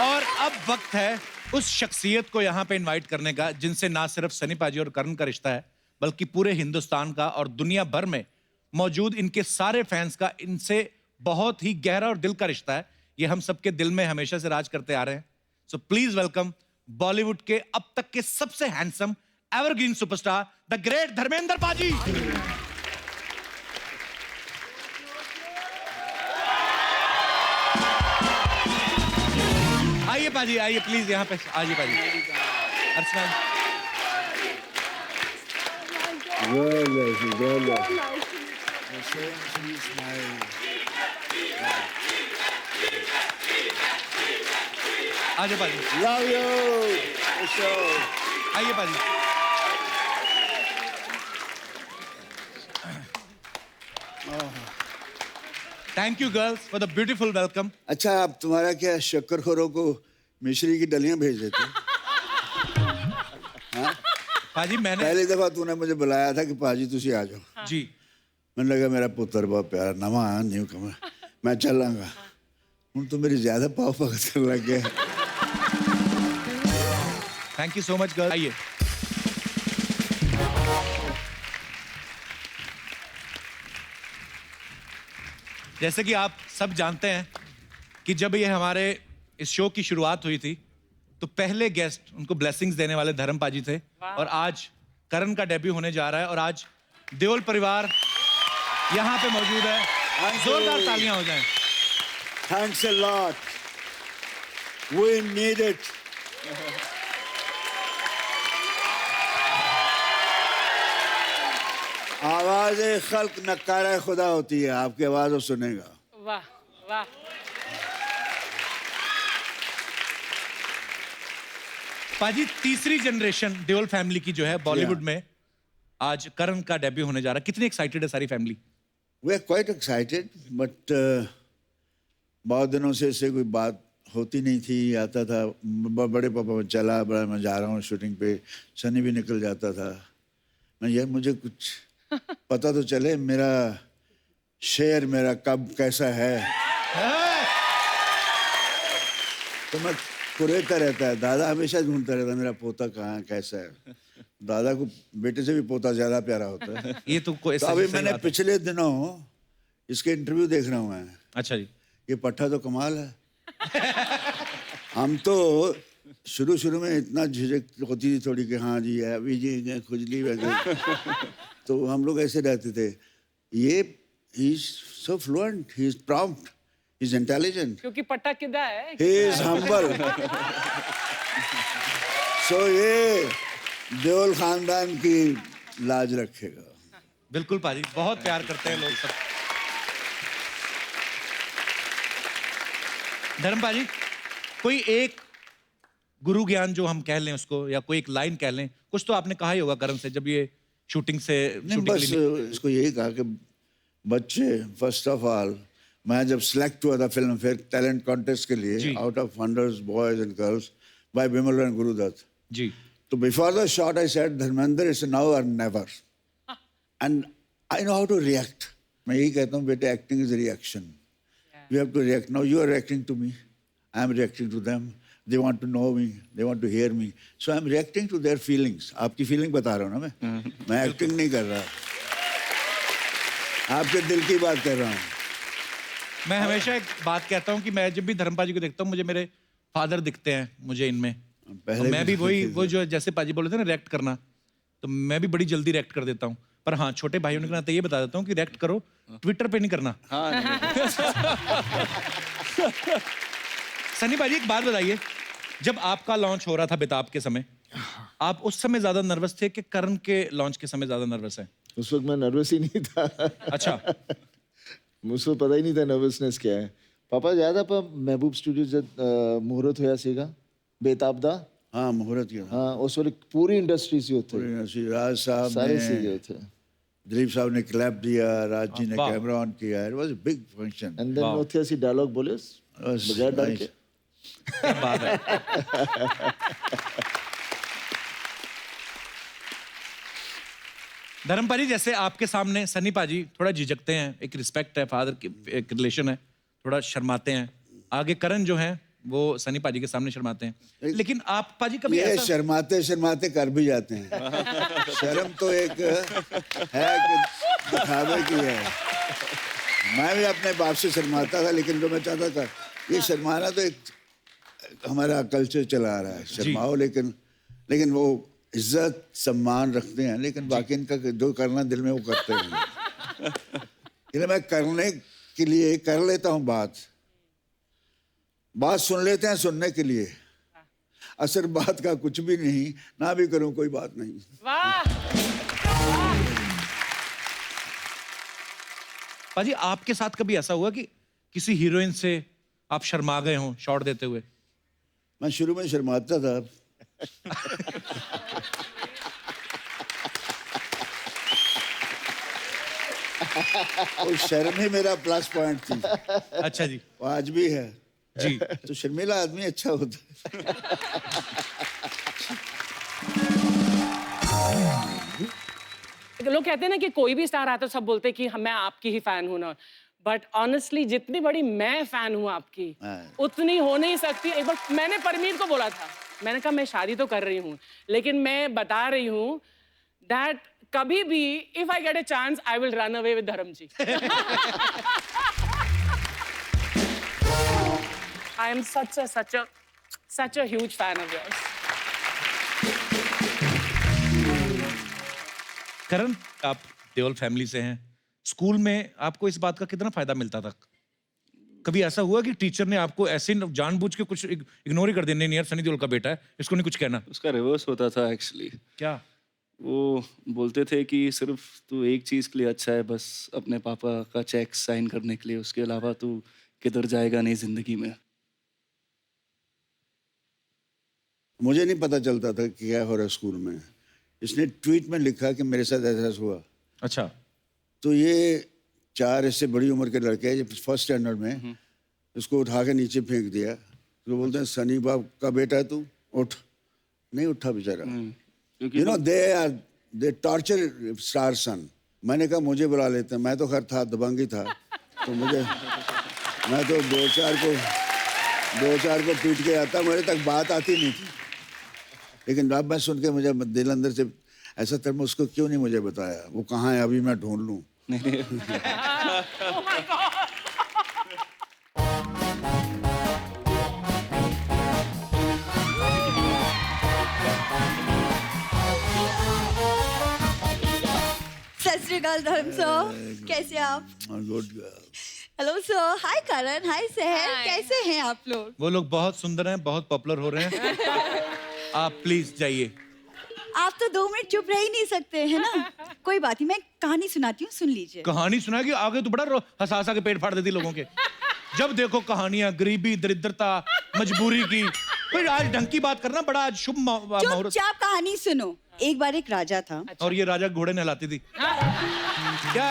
और अब वक्त है उस शख्सियत को यहाँ पे इनवाइट करने का जिनसे ना सिर्फ सनी पाजी और करण का रिश्ता है बल्कि पूरे हिंदुस्तान का और दुनिया भर में मौजूद इनके सारे फैंस का इनसे बहुत ही गहरा और दिल का रिश्ता है। ये हम सबके दिल में हमेशा से राज करते आ रहे हैं। सो प्लीज वेलकम बॉलीवुड के अब तक के सबसे handsome evergreen superstar the great Dharmendra पाजी। आइए पाजी, आइए प्लीज यहाँ पे आइए पाजी। अर्चना आइए पाजी। Love you. आइए पाजी। Thank you girls for the beautiful welcome. अच्छा, आप तुम्हारा क्या शक्करखोरों को मिश्री की डलियां भेज देते? हाँ? पाजी मैंने पहली दफा तूने मुझे बुलाया था कि पाजी तुसी आ जाओ। जी मैंने लगा मेरा पुत्र बहुत प्यारा नवा न्यू कमर, मैं चलांगा। हूं तो मेरी ज्यादा पाव भगत करने लग गया। Thank you so much girl. आइए जैसे कि आप सब जानते हैं कि जब ये हमारे इस शो की शुरुआत हुई थी तो पहले गेस्ट उनको ब्लेसिंग्स देने वाले धर्म पाजी थे और आज करण का डेब्यू होने जा रहा है और आज देओल परिवार यहाँ पे मौजूद है। जोरदार तालियां हो जाएं। Thanks a lot. We need it. आवाज खल्क नकारा खुदा होती है, आपकी आवाज वो सुनेगा। वाह वाह। पाजी तीसरी जनरेशन देओल फैमिली की जो है बॉलीवुड में आज करण का डेब्यू होने जा रहा है। कितनी एक्साइटेड है सारी family? We are quite excited, but बहुत दिनों से इससे कोई बात होती नहीं थी। आता था बड़े पापा में चला, बड़ा मैं जा रहा हूँ शूटिंग पे, सनी भी निकल जाता था। मैं यार मुझे कुछ पता तो चले मेरा शेर मेरा कब कैसा है। तो मैं कुरेता रहता है, दादा हमेशा ढूंढता रहता है मेरा पोता कहाँ कैसा है। दादा को बेटे से भी पोता ज्यादा प्यारा होता है। ये तो कोई तो अभी मैंने पिछले दिनों इसके इंटरव्यू देख रहा हूँ मैं। अच्छा जी। ये पट्टा तो कमाल है। हम तो शुरू में इतना झिझक होती थी थोड़ी कि हाँ जी अभी जी खुजली वगैरह, तो हम लोग ऐसे रहते थे। ये he is so fluent, he is prompt, he is intelligent, क्योंकि पट्टा किदा है। He is humble. सो ये देओल खानदान की लाज रखेगा। बिल्कुल पाजी, बहुत प्यार करते हैं लोग सब। धर्म पाजी, कोई एक गुरु ज्ञान जो हम कह लें उसको, या कोई एक लाइन कह लें, कुछ तो आपने कहा ही होगा करण से जब ये शूटिंग से बस इसको यही कहा कि बच्चे, फर्स्ट ऑफ ऑल मैं जब सिलेक्ट हुआ था फिल्म फेयर टैलेंट कॉन्टेस्ट के लिए out of hundreds boys and girls by Vimal and Gurudutt ji, तो before the shot I said Dharmendra it's now और never, and I know how to react. मैं यही कहता हूँ बेटे, acting is reaction, you have to react. Now you are reacting to me, I am reacting to them. They want to know me, they want to hear me, so I am reacting to their feelings. आपकी feeling बता रहा हूँ ना मैं acting नहीं कर रहा, आपके दिल की बात कर रहा हूँ। मैं हमेशा एक बात कहता हूँ कि मैं जब भी धर्म पाजी को देखता हूँ मुझे मेरे फादर दिखते हैं मुझे इनमें। तो मैं भी वही वो जो जैसे पाजी बोले थे ना रिएक्ट करना, तो मैं भी बड़ी जल्दी रिएक्ट कर देता हूँ। पर हाँ, छोटे भाइयों ने कहना ये बता देता हूँ कि रिएक्ट करो, ट्विटर पे नहीं करना। सनी भाई एक बात बताइए, जब आपका लॉन्च हो रहा था बेताब के समय, आप उस समय ज्यादा नर्वस थे कि करण के लॉन्च के समय ज्यादा नर्वस है? उस वक्त मैं नर्वस ही नहीं था। अच्छा। मुझको पता ही नहीं था नर्वसनेस क्या है। पापा याद है महबूब स्टूडियो जब मुहूर्त होया सीगा बेताब दा? हाँ मुहूर्त किया। हाँ उस वक्त पूरी इंडस्ट्री से होते, राज साहब सारे सीगे होते, दिलीप साहब ने क्लैप दिया, राज जी ने कैमरा ऑन किया, it was a big function. And then उथे ऐसी डायलॉग बोले बगैर डर के। क्या बात है। धर्म पाजी, जैसे आपके सामने सनी पाजी थोड़ा झिझकते हैं, एक रिस्पेक्ट है, फादर की एक रिलेशन है, थोड़ा शर्माते हैं। आगे करण जो है वो सनी पाजी के सामने शर्माते हैं, लेकिन आप पाजी कभी ये ऐसा शर्माते शर्माते कर भी जाते हैं। शर्म तो एक है कि दिखावे की है। मैं भी अपने बाप से शर्माता था, लेकिन जो मैं चाहता था, ये शर्माना तो एक हमारा कल्चर चला आ रहा है, शर्माओ, लेकिन वो इज्जत सम्मान रखते हैं, लेकिन बाकी इनका जो करना दिल में वो करते हैं। इसलिए मैं करने के लिए कर लेता हूँ बात सुन लेते हैं सुनने के लिए, असर बात का कुछ भी नहीं, ना भी करूं कोई बात नहीं। वाह पाजी आपके साथ कभी ऐसा हुआ कि किसी हीरोइन से आप शर्मा गए हों शॉट देते हुए? मैं शुरू में शर्माता था। वो शर्म ही मेरा प्लस पॉइंट थी, अच्छा जी। वो आज भी है जी। तो शर्मीला आदमी अच्छा होता है। लोग कहते हैं ना कि कोई भी स्टार आता है सब बोलते हैं कि मैं आपकी ही फैन हूं ना, बट ऑनेस्टली जितनी बड़ी मैं फैन हूं आपकी उतनी हो नहीं सकती। एक बार मैंने परमीत को बोला था, मैंने कहा मैं शादी तो कर रही हूँ, लेकिन मैं बता रही हूँ दैट कभी भी if I get a chance I will run away with धर्म जी। I am such a huge fan of yours. करण, आप देओल फैमिली से हैं, स्कूल में आपको इस बात का कितना फायदा मिलता था? कभी ऐसा हुआ कि टीचर ने आपको ऐसे जानबूझ के कुछ इग्नोर ही कर दिया, नहीं यार सनी देओल का बेटा है, इसको नहीं कुछ कहना? उसका रिवर्स होता था एक्चुअली। क्या? वो बोलते थे कि सिर्फ तू एक चीज़ के लिए अच्छा है, बस अपने पापा का चेक साइन करने के लिए, उसके अलावा तू किधर जाएगा नहीं जिंदगी में। मुझे नहीं पता चलता था कि क्या हो रहा है स्कूल में। इसने ट्वीट में लिखा कि मेरे साथ ऐसा हुआ। अच्छा। तो ये 4 ऐसे बड़ी उम्र के लड़के हैं, फर्स्ट स्टैंडर्ड में, उसको उठा के नीचे फेंक दिया। तो बोलते हैं सनी बाप का बेटा है तू, उठ। नहीं उठा बेचारा। You know they torture star son. मैंने कहा मुझे बुला लेते हैं, मैं तो खैर था, दबंगी था, तो मैं तो दो चार को पीट के आता, मेरे तक बात आती नहीं थी। लेकिन अब मैं सुन के मुझे दिल अंदर से ऐसा था, उसको क्यों नहीं मुझे बताया, वो कहाँ है अभी मैं ढूंढ लूं। Oh my God. सत श्री अकाल धर्म सर, कैसे आप? गुड। हेलो सर, हाय करण, हाय सहर, Hi. कैसे हैं आप लोग? वो लोग बहुत सुंदर हैं, बहुत पॉपुलर हो रहे हैं। आप प्लीज जाइए। आप तो 2 मिनट चुप रह ही नहीं सकते है ना? कोई बात नहीं, मैं कहानी सुनाती हूँ, सुन लीजिए। कहानी सुनाएगी आगे तो बड़ा हंसा हंसा के पेट फाड़ देती लोगों के। जब देखो कहानियां, गरीबी, दरिद्रता, मजबूरी की। कोई आज ढंग की बात करना, बड़ा आज शुभ मुहूर्त। चुपचाप कहानी सुनो। एक बार एक राजा था। और ये राजा घोड़े नहलाती थी। क्या?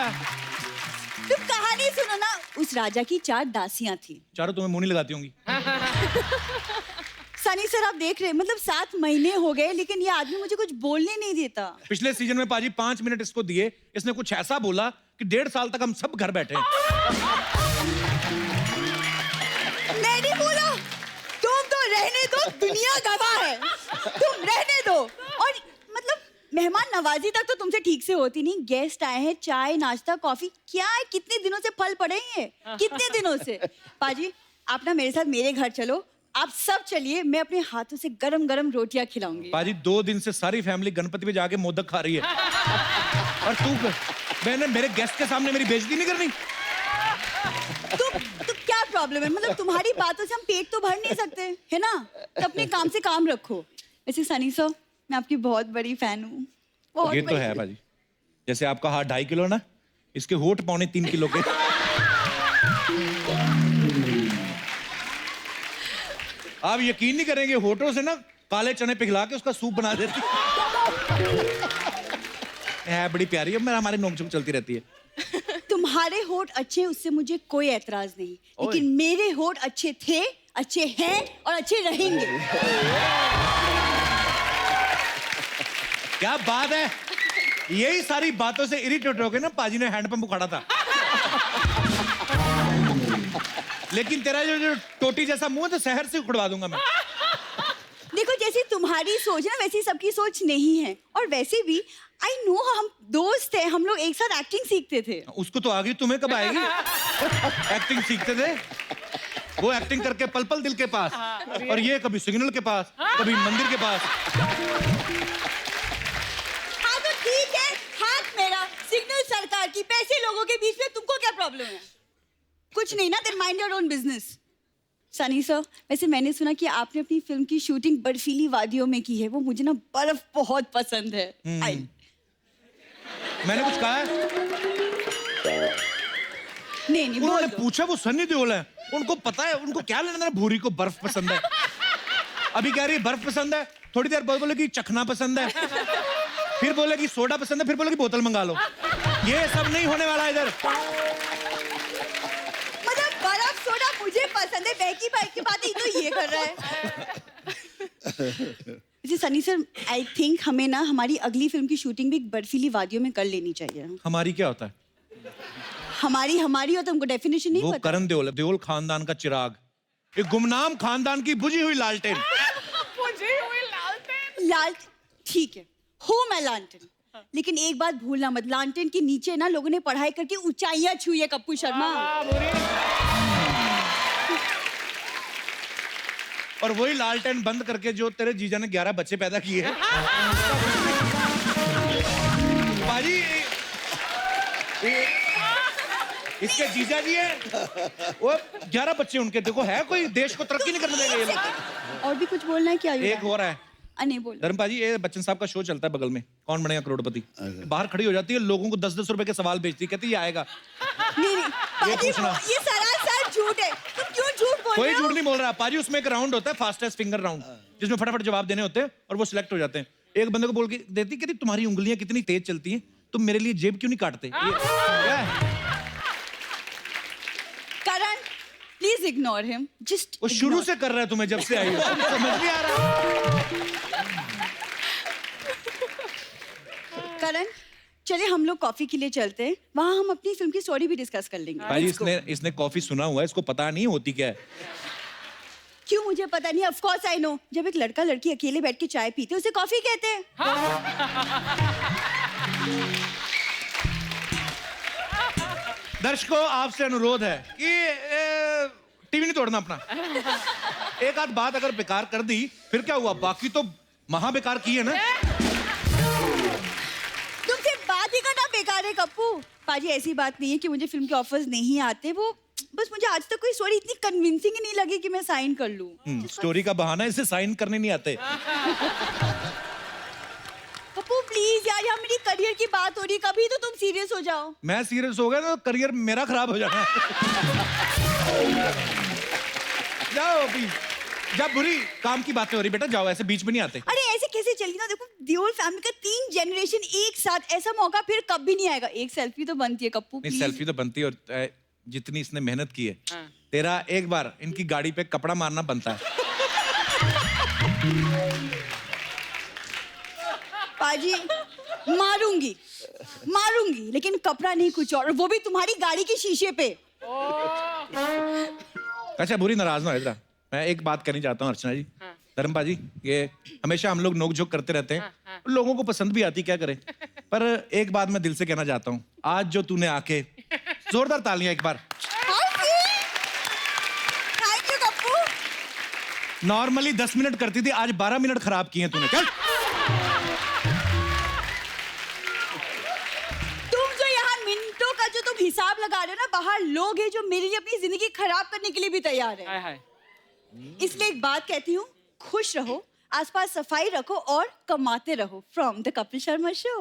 तुम कहानी सुनो ना। उस राजा की 4 दासियां थी। चारों तुम्हें मुंह नहीं लगाती होंगी। सनी सर आप देख रहे हैं, मतलब 7 महीने हो गए, लेकिन ये आदमी मुझे कुछ बोलने नहीं देता। पिछले सीजन में पाजी 5 मिनट इसको दिए, इसने कुछ ऐसा बोला कि 1.5 साल तक हम सब घर बैठे हैं। मैं नहीं बोला, तुम तो रहने दो, दुनिया गवाह है, तुम रहने दो। और मतलब मेहमान नवाजी तक तो तुमसे ठीक से होती नहीं। गेस्ट आए हैं, चाय नाश्ता कॉफी, क्या है, कितने दिनों से फल पड़े हैं, कितने दिनों से। पाजी आप ना मेरे साथ मेरे घर चलो, आप सब चलिए, मैं अपने हाथों से गरम गरम रोटियां खिलाऊंगी। पाजी 2 दिन से सारी फैमिली गणपति में जाके मोदक खा रही है, और मैंने मेरे गेस्ट के सामने मेरी बेइज्जती नहीं करनी। तो क्या प्रॉब्लम है, मतलब तुम्हारी बातों से हम पेट तो भर नहीं सकते है ना? तो अपने काम से काम रखो। वैसे सनी सर, मैं आपकी बहुत बड़ी फैन हूँ। ये तो है पाजी। जैसे आपका हाथ 2.5 किलो ना, इसके होठ 2.25 किलो के। आप यकीन नहीं करेंगे, होठों से ना काले चने पिघला के उसका सूप बना देती है। बड़ी प्यारी है, मेरा हमारी नोक झोंक चलती रहती है। तुम्हारे होठ अच्छे हैं, उससे मुझे कोई एतराज नहीं, लेकिन मेरे होठ अच्छे थे, अच्छे हैं और अच्छे रहेंगे। क्या बात है। यही सारी बातों से इरिटेट हो गए ना, पाजी ने हैंडपंप उखाड़ा था। लेकिन तेरा जो टोटी जैसा मुंह है तो शहर से उखड़वा दूंगा मैं। देखो जैसी तुम्हारी सोच है ना वैसी सबकी सोच नहीं है। और वैसे भी आई नो हम दोस्त हैं, हम लोग एक साथ एक्टिंग सीखते थे। उसको तो आ गई, तुम्हें कब आएगी? एक्टिंग सीखते थे, वो एक्टिंग करके पल पल दिल के पास, और ये कभी सिग्नल के पास, कभी मंदिर के पास। हाँ तो ठीक है, हाथ मेरा, सिग्नल सरकार की, पैसे लोगों के बीच में, तुमको क्या प्रॉब्लम है? कुछ नहीं ना, then mind your own business. Sunny sir, वैसे मैंने सुना कि आपने अपनी फिल्म की शूटिंग बर्फीली वादियों में की है। वो मुझे ना बर्फ बहुत पसंद है। मैंने कुछ कहा है? नहीं बोल उन्होंने दो। पूछा, वो सन्नी देओल है, उनको पता है, उनको क्या लेना देना भूरी को बर्फ पसंद है। अभी कह रही है बर्फ पसंद है, थोड़ी देर बाद बोले कि चखना पसंद है, फिर बोले कि सोडा पसंद है, फिर बोले कि बोतल मंगा लो। ये सब नहीं होने वाला इधर। मतलब बर्फ सोडा मुझे पसंद है, बहकी भाई की बात ही तो ये कर रहा है। जी सनी सर, आई थिंक हमें ना हमारी अगली फिल्म की शूटिंग भी बर्फीली वादियों में कर लेनी चाहिए। हमारी क्या होता है? हमारी हो तो हमको डेफिनेशन नहीं वो पता। करण देओल है, देओल खानदान का चिराग, एक गुमनाम खानदान की बुझी हुई लालटेन। लाल ठीक है, हो मैं लालटेन, लेकिन एक बात भूलना मत, लालटेन के नीचे ना लोगों ने पढ़ाई करके ऊंचाइयां छुई है कप्पू शर्मा। और वही लालटेन बंद करके जो तेरे जीजा ने 11 बच्चे पैदा किए हैं। बाजी, इसके जीजा जी हैं, वो 11 बच्चे उनके, देखो है कोई देश को तरक्की नहीं करने देंगे ये लोग। और भी कुछ बोलना है क्या? एक हो रहा है, नहीं बोल। धर्मपाजी, ये बच्चन साहब का शो चलता है बगल में, कौन बनेगा करोड़पति। बाहर खड़ी हो जाती है, लोगों को 10-10 रुपए के सवाल भेजती है, कहती है ये आएगा। नहीं ये पाजी, पूछना। ये सरासर झूठ है, तुम क्यों झूठ बोल कोई रहे हो? झूठ नहीं बोल रहा पाजी। उसमें एक राउंड होता है, फास्टेस्ट फिंगर राउंड, जिसमें फटाफट जवाब देने होते हैं और वो सिलेक्ट हो जाते हैं। एक बंदे को बोल के देती, कहती तुम्हारी उंगलियां कितनी तेज चलती हैं, तुम मेरे लिए जेब क्यों नहीं काटते? क्या है? करण, प्लीज इग्नोर हिम, जस्ट वो शुरू से कर रहा है तुम्हें, जब से आई हो। समझ नहीं आ रहा। करण, चले हम लोग कॉफी के लिए चलते हैं, वहाँ हम अपनी फिल्म की स्टोरी भी डिस्कस कर लेंगे। भाई Let's go. इसने कॉफी सुना हुआ है, इसको पता नहीं होती क्या है। क्यों मुझे पता नहीं, ऑफ कोर्स आई नो। जब एक लड़का लड़की अकेले बैठ के चाय पीते उसे कॉफी कहते हैं। दर्शकों, आपसे अनुरोध है कि टीवी नहीं तोड़ना अपना। एक आध बात अगर बेकार कर दी फिर क्या हुआ, बाकी तो महा बेकार की है ना। तुमसे बात ही करना बेकार है कप्पू। पाजी, ऐसी बात नहीं है कि मुझे फिल्म के ऑफर्स नहीं आते, वो बस मुझे आज तक कोई स्टोरी इतनी कन्विंसिंग ही नहीं लगी कि मैं साइन कर लूं। स्टोरी का बहाना, इसे साइन करने नहीं आते। कप्पू प्लीज यार, यहाँ मेरी करियर की बात हो रही, कभी तो तुम सीरियस हो जाओ। मैं सीरियस हो गया तो करियर मेरा खराब हो जाना। जाओ प्लीज, जब बुरी काम की बातें हो रही बेटा, जाओ, ऐसे बीच में नहीं आते। अरे ऐसे कैसे चली ना, देखो देओल फैमिली का 3 जनरेशन एक साथ, ऐसा मौका फिर कभी नहीं आएगा। एक सेल्फी तो बनती है कप्पू नहीं, प्लीज। सेल्फी तो बनती है, और जितनी इसने मेहनत की है, तेरा एक बार इनकी गाड़ी पे कपड़ा मारना बनता है। पाजी, मारूंगी लेकिन कपड़ा नहीं, कुछ और, वो भी तुम्हारी गाड़ी के शीशे पे। अच्छा बुरी नाराज ना हो इधर, मैं एक बात करनी चाहता हूँ अर्चना जी। धर्मपाजी, ये हमेशा हम लोग नोक झोंक करते रहते हैं, लोगों को पसंद भी आती, क्या करें। पर एक बात मैं दिल से कहना चाहता हूँ, आज जो तूने आके, जोरदार तालियां एक बार। Thank you Kappu. Normally 10 minute करती थी, आज 12 मिनट खराब किए तूने। चल तुम जो यहाँ मिनटों का जो तुम हिसाब लगा रहे हो ना, बाहर लोग हैं जो मेरे लिए अपनी जिंदगी खराब करने के लिए भी तैयार है। हाय हाय। इसलिए एक बात कहती हूँ, खुश रहो, आसपास सफाई रखो और कमाते रहो। From the Kapil Sharma show.